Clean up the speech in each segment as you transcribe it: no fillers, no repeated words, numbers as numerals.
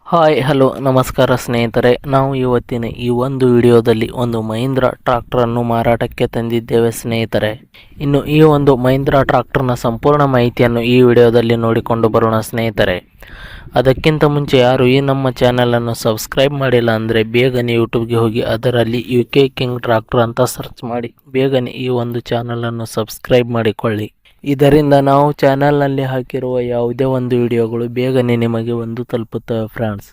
Hi hello ನಮಸ್ಕಾರ ಸ್ನೇಹಿತರೆ, ನಾವು ಇವತ್ತಿನ ಈ ಒಂದು ವಿಡಿಯೋದಲ್ಲಿ ಒಂದು ಮಹೀಂದ್ರ ಟ್ರಾಕ್ಟರನ್ನು ಮಾರಾಟಕ್ಕೆ ತಂದಿದ್ದೇವೆ ಸ್ನೇಹಿತರೆ. ಇನ್ನು ಈ ಒಂದು ಮಹೀಂದ್ರ ಟ್ರಾಕ್ಟರ್ನ ಸಂಪೂರ್ಣ ಮಾಹಿತಿಯನ್ನು ಈ ವಿಡಿಯೋದಲ್ಲಿ ನೋಡಿಕೊಂಡು ಬರೋಣ ಸ್ನೇಹಿತರೆ. ಅದಕ್ಕಿಂತ ಮುಂಚೆ ಯಾರು ಈ ನಮ್ಮ ಚಾನಲನ್ನು ಸಬ್ಸ್ಕ್ರೈಬ್ ಮಾಡಿಲ್ಲ ಅಂದರೆ ಬೇಗನೆ ಯೂಟ್ಯೂಬ್ಗೆ ಹೋಗಿ ಅದರಲ್ಲಿ UK ಕಿಂಗ್ ಟ್ರಾಕ್ಟರ್ ಅಂತ ಸರ್ಚ್ ಮಾಡಿ ಬೇಗನೆ ಈ ಒಂದು ಚಾನಲನ್ನು ಸಬ್ಸ್ಕ್ರೈಬ್ ಮಾಡಿಕೊಳ್ಳಿ. ಇದರಿಂದ ನಾವು ಚಾನಲ್ನಲ್ಲಿ ಹಾಕಿರುವ ಯಾವುದೇ ಒಂದು ವಿಡಿಯೋಗಳು ಬೇಗನೆ ನಿಮಗೆ ತಲುಪುತ್ತವೆ ಫ್ರೆಂಡ್ಸ್.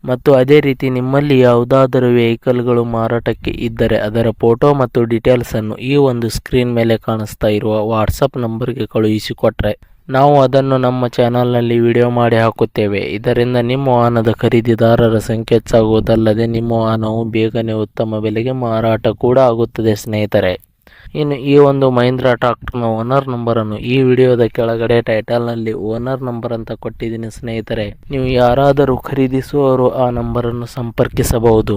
ಮತ್ತು ಅದೇ ರೀತಿ ನಿಮ್ಮಲ್ಲಿ ಯಾವುದಾದರೂ ವೆಹಿಕಲ್ಗಳು ಮಾರಾಟಕ್ಕೆ ಇದ್ದರೆ ಅದರ ಫೋಟೋ ಮತ್ತು ಡೀಟೇಲ್ಸನ್ನು ಈ ಒಂದು ಸ್ಕ್ರೀನ್ ಮೇಲೆ ಕಾಣಿಸ್ತಾ ಇರುವ ವಾಟ್ಸಪ್ ನಂಬರ್ಗೆ ಕಳುಹಿಸಿಕೊಟ್ರೆ ನಾವು ಅದನ್ನು ನಮ್ಮ ಚಾನಲ್ನಲ್ಲಿ ವಿಡಿಯೋ ಮಾಡಿ ಹಾಕುತ್ತೇವೆ. ಇದರಿಂದ ನಿಮ್ಮ ವಾಹನದ ಖರೀದಿದಾರರ ಸಂಖ್ಯೆ ಹೆಚ್ಚಾಗುವುದಲ್ಲದೆ ನಿಮ್ಮ ವಾಹನವು ಬೇಗನೆ ಉತ್ತಮ ಬೆಲೆಗೆ ಮಾರಾಟ ಕೂಡ ಆಗುತ್ತದೆ ಸ್ನೇಹಿತರೆ. ಇನ್ನು ಈ ಒಂದು ಮಹೀಂದ್ರ ಟ್ರಾಕ್ಟರ್ನ ಓನರ್ ನಂಬರನ್ನು ಈ ವಿಡಿಯೋದ ಕೆಳಗಡೆ ಟೈಟಲ್ನಲ್ಲಿ ಓನರ್ ನಂಬರ್ ಅಂತ ಕೊಟ್ಟಿದ್ದೀನಿ ಸ್ನೇಹಿತರೆ. ನೀವು ಯಾರಾದರೂ ಖರೀದಿಸುವವರು ಆ ನಂಬರನ್ನು ಸಂಪರ್ಕಿಸಬಹುದು.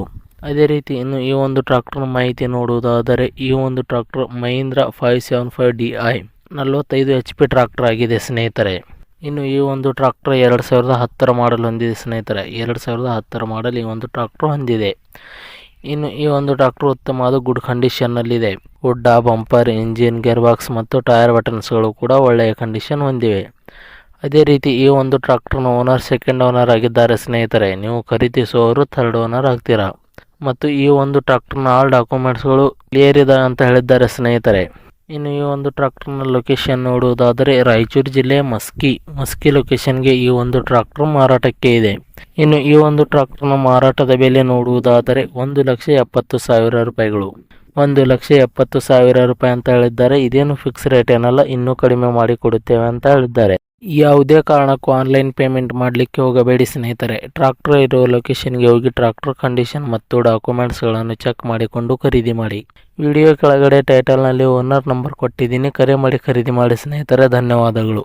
ಅದೇ ರೀತಿ ಇನ್ನು ಈ ಒಂದು ಟ್ರಾಕ್ಟರ್ ಮಾಹಿತಿ ನೋಡುವುದಾದರೆ ಈ ಒಂದು tractor Mahindra 575Di 45 HP tractor ಆಗಿದೆ ಸ್ನೇಹಿತರೆ. ಇನ್ನು ಈ ಒಂದು ಟ್ರಾಕ್ಟರ್ 2010 ಮಾಡಲ್ ಹೊಂದಿದೆ ಸ್ನೇಹಿತರೆ. 2010 ಮಾಡಲ್ ಈ ಒಂದು ಟ್ರಾಕ್ಟರ್ ಹೊಂದಿದೆ. ಇನ್ನು ಈ ಒಂದು ಟ್ರಾಕ್ಟರ್ ಉತ್ತಮವಾದ ಗುಡ್ ಕಂಡೀಷನ್ನಲ್ಲಿದೆ. ಹುಡ್ಡ, ಬಂಪರ್, ಇಂಜಿನ್, ಗೇರ್ ಬಾಕ್ಸ್ ಮತ್ತು ಟೈರ್ ಬಟನ್ಸ್ಗಳು ಕೂಡ ಒಳ್ಳೆಯ ಕಂಡೀಷನ್ ಹೊಂದಿವೆ. ಅದೇ ರೀತಿ ಈ ಒಂದು ಟ್ರಾಕ್ಟರ್ನ ಓನರ್ ಸೆಕೆಂಡ್ ಓನರ್ ಆಗಿದ್ದಾರೆ ಸ್ನೇಹಿತರೆ. ನೀವು ಖರೀದಿಸುವವರು ಥರ್ಡ್ ಓನರ್ ಆಗ್ತೀರಾ. ಮತ್ತು ಈ ಒಂದು ಟ್ರಾಕ್ಟರ್ನ ಆಲ್ ಡಾಕ್ಯುಮೆಂಟ್ಸ್ಗಳು ಕ್ಲಿಯರ್ ಇದೆ ಅಂತ ಹೇಳಿದ್ದಾರೆ ಸ್ನೇಹಿತರೆ. ಇನ್ನು ಈ ಒಂದು ಟ್ರಾಕ್ಟರ್ನ ಲೊಕೇಶನ್ ನೋಡುವುದಾದರೆ ರಾಯಚೂರು ಜಿಲ್ಲೆ ಮಸ್ಕಿ ಲೊಕೇಶನ್ಗೆ ಈ ಒಂದು ಟ್ರಾಕ್ಟರ್ ಮಾರಾಟಕ್ಕೆ ಇದೆ. ಇನ್ನು ಈ ಒಂದು ಟ್ರಾಕ್ಟರ್ನ ಮಾರಾಟದ ಬೆಲೆ ನೋಡುವುದಾದರೆ 1,70,000 ರೂಪಾಯಿಗಳು. 1,70,000 ರೂಪಾಯಿ ಅಂತ ಹೇಳಿದ್ದಾರೆ. ಇದೇನು ಫಿಕ್ಸ್ ರೇಟ್ ಏನಲ್ಲ, ಇನ್ನೂ ಕಡಿಮೆ ಮಾಡಿ ಕೊಡುತ್ತೇವೆ ಅಂತ ಹೇಳಿದ್ದಾರೆ. ಯಾವುದೇ ಕಾರಣಕ್ಕೂ ಆನ್ಲೈನ್ ಪೇಮೆಂಟ್ ಮಾಡಲಿಕ್ಕೆ ಹೋಗಬೇಡಿ ಸ್ನೇಹಿತರೆ. ಟ್ರಾಕ್ಟರ್ ಇರುವ ಲೊಕೇಶನ್ಗೆ ಹೋಗಿ ಟ್ರಾಕ್ಟರ್ ಕಂಡೀಷನ್ ಮತ್ತು ಡಾಕ್ಯುಮೆಂಟ್ಸ್ಗಳನ್ನು ಚೆಕ್ ಮಾಡಿಕೊಂಡು ಖರೀದಿ ಮಾಡಿ. ವಿಡಿಯೋ ಕೆಳಗಡೆ ಟೈಟಲ್ನಲ್ಲಿ ಓನರ್ ನಂಬರ್ ಕೊಟ್ಟಿದ್ದೀನಿ, ಕರೆ ಮಾಡಿ ಖರೀದಿ ಮಾಡಿ ಸ್ನೇಹಿತರೆ. ಧನ್ಯವಾದಗಳು.